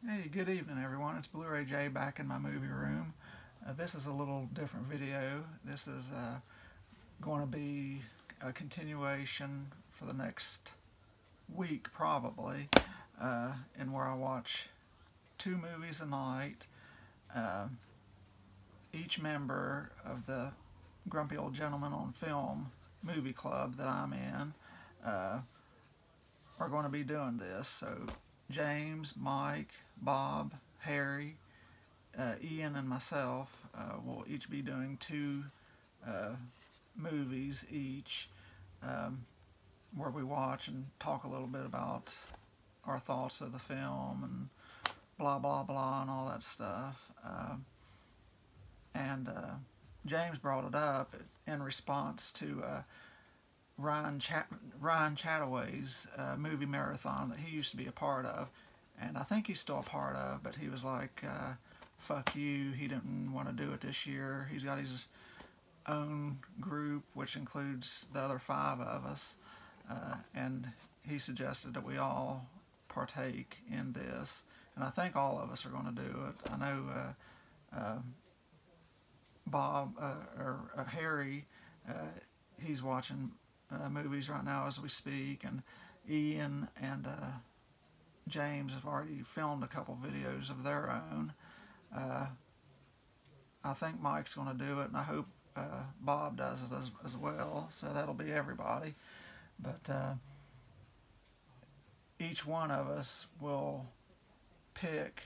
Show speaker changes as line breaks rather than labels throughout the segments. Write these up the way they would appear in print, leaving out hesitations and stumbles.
Hey, good evening everyone. It's Blu-ray J back in my movie room. This is a little different video. This is going to be a continuation for the next week probably, and where I watch 2 movies a night. Each member of the Grumpy Old Gentleman on Film movie club that I'm in are going to be doing this. So James, Mike, Bob, Harry, Ian, and myself will each be doing 2 movies each, where we watch and talk a little bit about our thoughts of the film and blah blah blah and all that stuff. James brought it up in response to Ryan Chataway's movie marathon that he used to be a part of, and I think he's still a part of, but he was like, fuck you, he didn't want to do it this year. He's got his own group, which includes the other 5 of us, and he suggested that we all partake in this, and I think all of us are going to do it. I know Bob, or Harry, he's watching movies right now as we speak, and Ian and James have already filmed a couple videos of their own. I think Mike's going to do it, and I hope Bob does it as well, so that'll be everybody. But each one of us will pick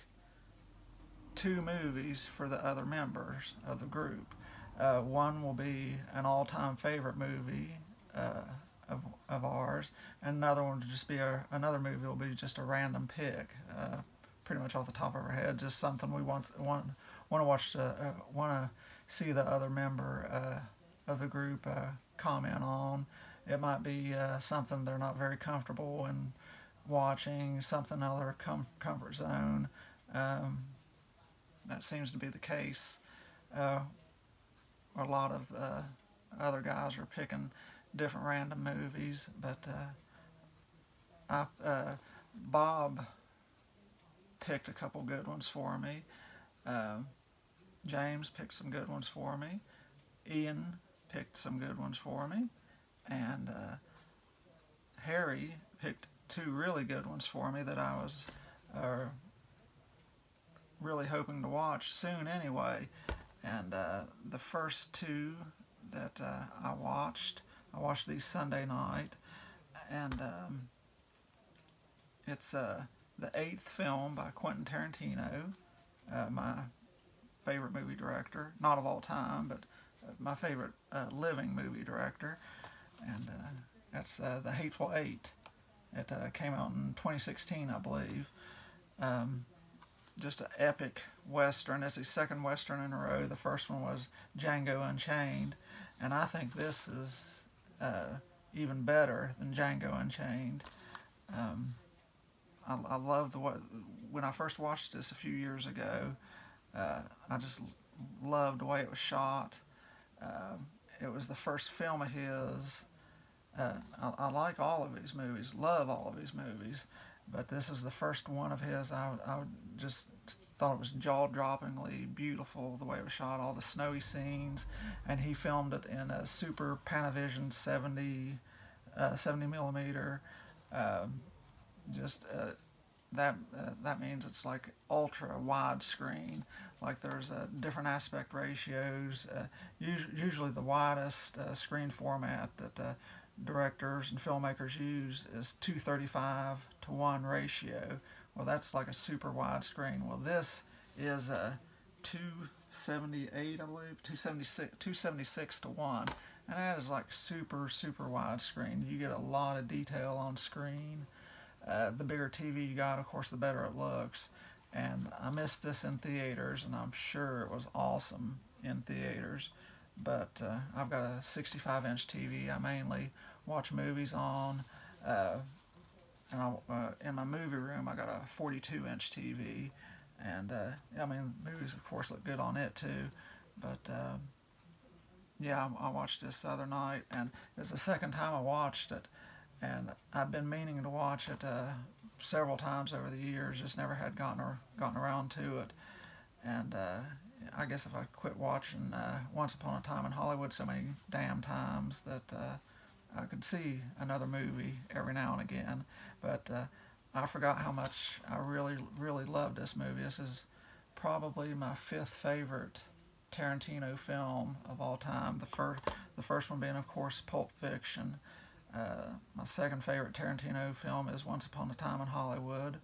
2 movies for the other members of the group. One will be an all-time favorite movie of ours, and another one will just be another movie will be just a random pick, pretty much off the top of our head, just something we want to watch, want to see the other member of the group comment on. It might be something they're not very comfortable in watching, something out of their comfort zone. That seems to be the case. A lot of other guys are picking different random movies, but Bob picked a couple good ones for me. James picked some good ones for me. Ian picked some good ones for me, and Harry picked 2 really good ones for me that I was really hoping to watch soon anyway. And the first 2 that I watched these Sunday night, and it's the 8th film by Quentin Tarantino, my favorite movie director, not of all time, but my favorite living movie director, and that's The Hateful Eight. It came out in 2016, I believe. Just an epic Western. It's his 2nd Western in a row. The first one was Django Unchained, and I think this is even better than Django Unchained. I love when I first watched this a few years ago, I just loved the way it was shot. It was the first film of his. I like all of his movies, love all of his movies, but this is the first one of his. I just thought it was jaw-droppingly beautiful, the way it was shot, all the snowy scenes, and he filmed it in a super Panavision 70 millimeter. That means it's like ultra widescreen. Like there's different aspect ratios. Usually the widest screen format that directors and filmmakers use is 2:35:1 ratio. Well, that's like a super wide screen. Well, this is a 278, I believe, 276:1, and that is like super wide screen. You get a lot of detail on screen. The bigger TV you got, of course, the better it looks. And I missed this in theaters, and I'm sure it was awesome in theaters. But I've got a 65-inch TV I mainly watch movies on, and in my movie room I got a 42-inch TV, and I mean, movies of course look good on it too. But yeah, I watched this the other night, and it's the 2nd time I watched it, and I've been meaning to watch it several times over the years, just never had gotten around to it. And I guess if I quit watching Once Upon a Time in Hollywood so many damn times that I could see another movie every now and again. But I forgot how much I really loved this movie. This is probably my fifth favorite Tarantino film of all time. The first one being, of course, Pulp Fiction. My second favorite Tarantino film is Once Upon a Time in Hollywood.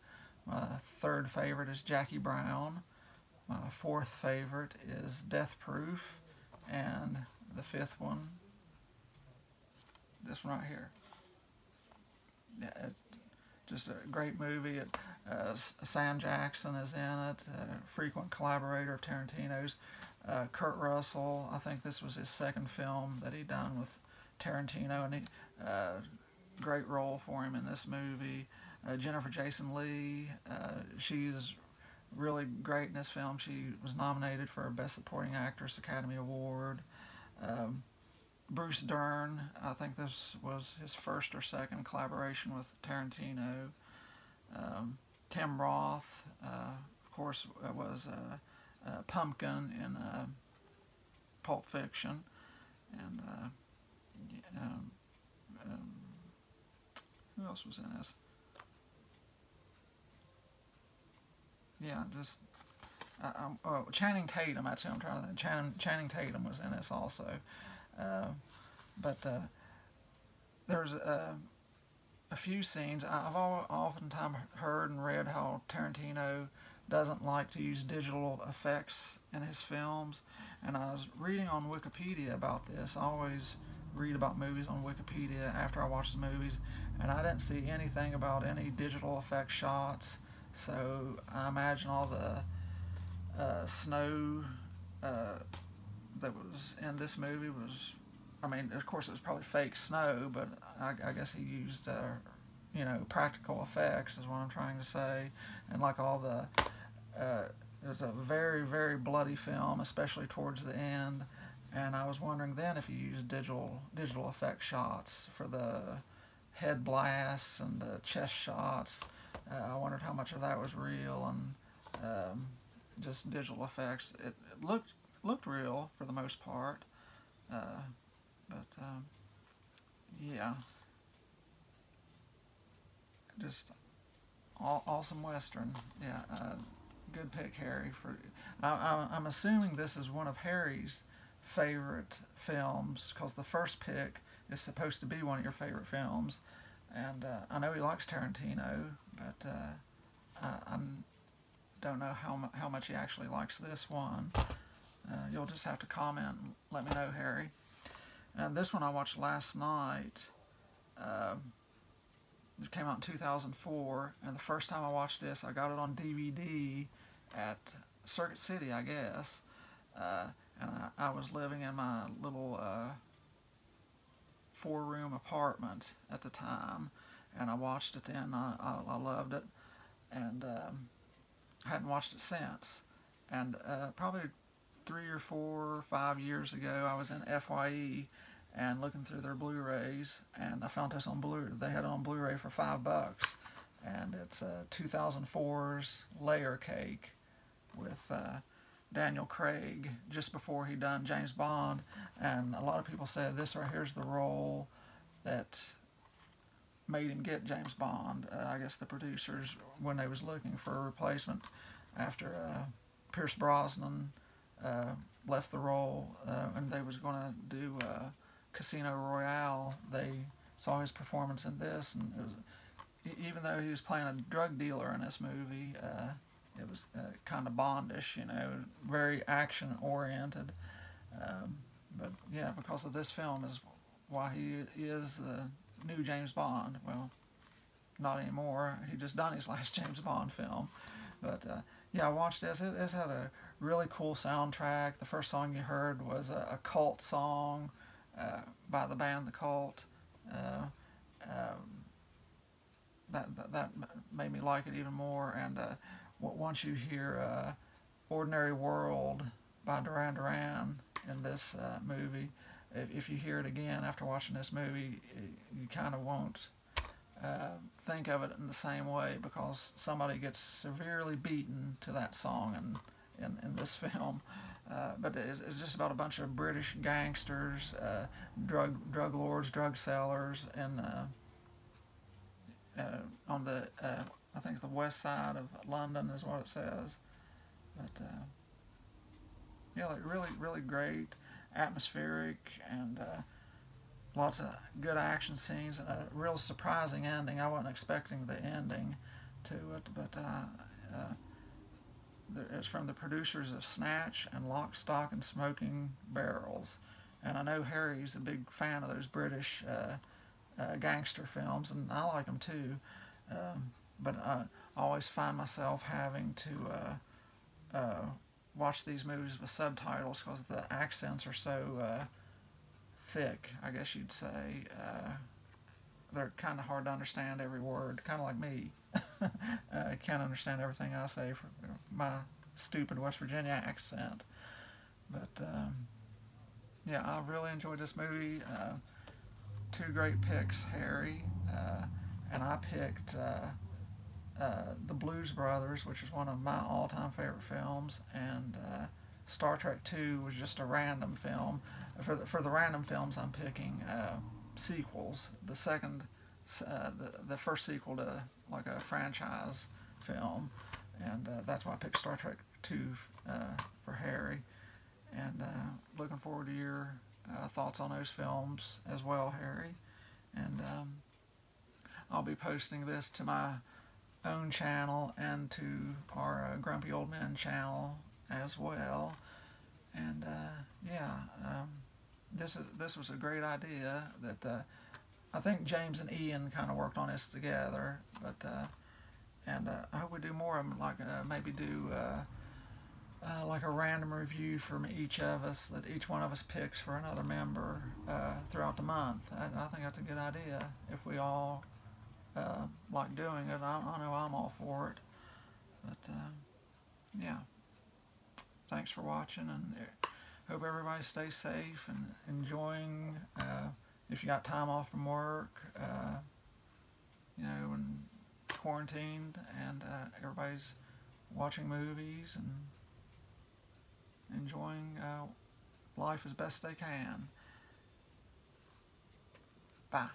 My third favorite is Jackie Brown. My fourth favorite is Death Proof. And the fifth one, this one right here. Yeah, it's just a great movie. Sam Jackson is in it, a frequent collaborator of Tarantino's. Kurt Russell, I think this was his second film that he done with Tarantino, and great role for him in this movie. Jennifer Jason Leigh, she's really great in this film. She was nominated for a Best Supporting Actress Academy Award. Bruce Dern, I think this was his first or second collaboration with Tarantino. Tim Roth, of course, was Pumpkin in Pulp Fiction. And who else was in this? Yeah, just Channing Tatum. That's who I'm trying to think. Channing Tatum was in this also. But there's a few scenes. I've oftentimes heard and read how Tarantino doesn't like to use digital effects in his films, and I was reading on Wikipedia about this. I always read about movies on Wikipedia after I watch the movies, and I didn't see anything about any digital effect shots. So I imagine all the snow that was in this movie was, I mean, of course it was probably fake snow, but I guess he used, practical effects is what I'm trying to say. And like all the, it was a very bloody film, especially towards the end. And I was wondering then if you used digital effect shots for the head blasts and the chest shots. I wondered how much of that was real and just digital effects. It looked real for the most part, but yeah, just awesome Western. Yeah, good pick, Harry. I'm assuming this is one of Harry's favorite films, because the first pick is supposed to be one of your favorite films. And I know he likes Tarantino, but I don't know how much he actually likes this one. You'll just have to comment and let me know, Harry. And this one I watched last night. It came out in 2004, and the first time I watched this, I got it on DVD at Circuit City, I guess. And I was living in my little 4-room apartment at the time, and I watched it then. I loved it, and hadn't watched it since. And probably 3 or 4 or 5 years ago, I was in FYE and looking through their Blu-rays, and I found this on Blu-ray. They had it on Blu-ray for $5, and it's 2004's Layer Cake with Daniel Craig just before he done James Bond. And a lot of people said this right here's the role that made him get James Bond. I guess the producers, when they was looking for a replacement after Pierce Brosnan left the role, and they was going to do Casino Royale, they saw his performance in this, and it was, even though he was playing a drug dealer in this movie, it was kind of Bondish, very action oriented. But yeah, because of this film is why he is the new James Bond. Well, not anymore. He just done his last James Bond film. But yeah, I watched this. It's had a really cool soundtrack. The first song you heard was a Cult song by the band The Cult. That made me like it even more. And once you hear Ordinary World by Duran Duran in this movie, if you hear it again after watching this movie, you kind of won't think of it in the same way, because somebody gets severely beaten to that song in this film. But it's just about a bunch of British gangsters, drug lords, drug sellers, and on the I think the west side of London is what it says. But yeah, like really great, atmospheric, and lots of good action scenes, and a real surprising ending. I wasn't expecting the ending to it, but it's from the producers of Snatch and Lock, Stock, and Smoking Barrels. And I know Harry's a big fan of those British gangster films, and I like them too. But I always find myself having to watch these movies with subtitles because the accents are so thick, I guess you'd say. They're kind of hard to understand every word, kind of like me. I can't understand everything I say from my stupid West Virginia accent. But yeah, I really enjoyed this movie. Two great picks, Harry, and I picked The Blues Brothers, which is one of my all-time favorite films, and Star Trek II was just a random film. For the random films, I'm picking sequels. The first sequel to like a franchise film, and that's why I picked Star Trek II for Harry. And looking forward to your thoughts on those films as well, Harry. And I'll be posting this to my own channel and to our Grumpy Old Men channel as well. And yeah, this was a great idea that I think James and Ian kind of worked on this together. But and I hope we do more of them, like maybe do like a random review from each of us, that each one of us picks for another member throughout the month. I think that's a good idea if we all like doing it. I know I'm all for it. But yeah, thanks for watching, and hope everybody stays safe and enjoying. If you got time off from work, you know, and quarantined, and everybody's watching movies and enjoying life as best they can. Bye.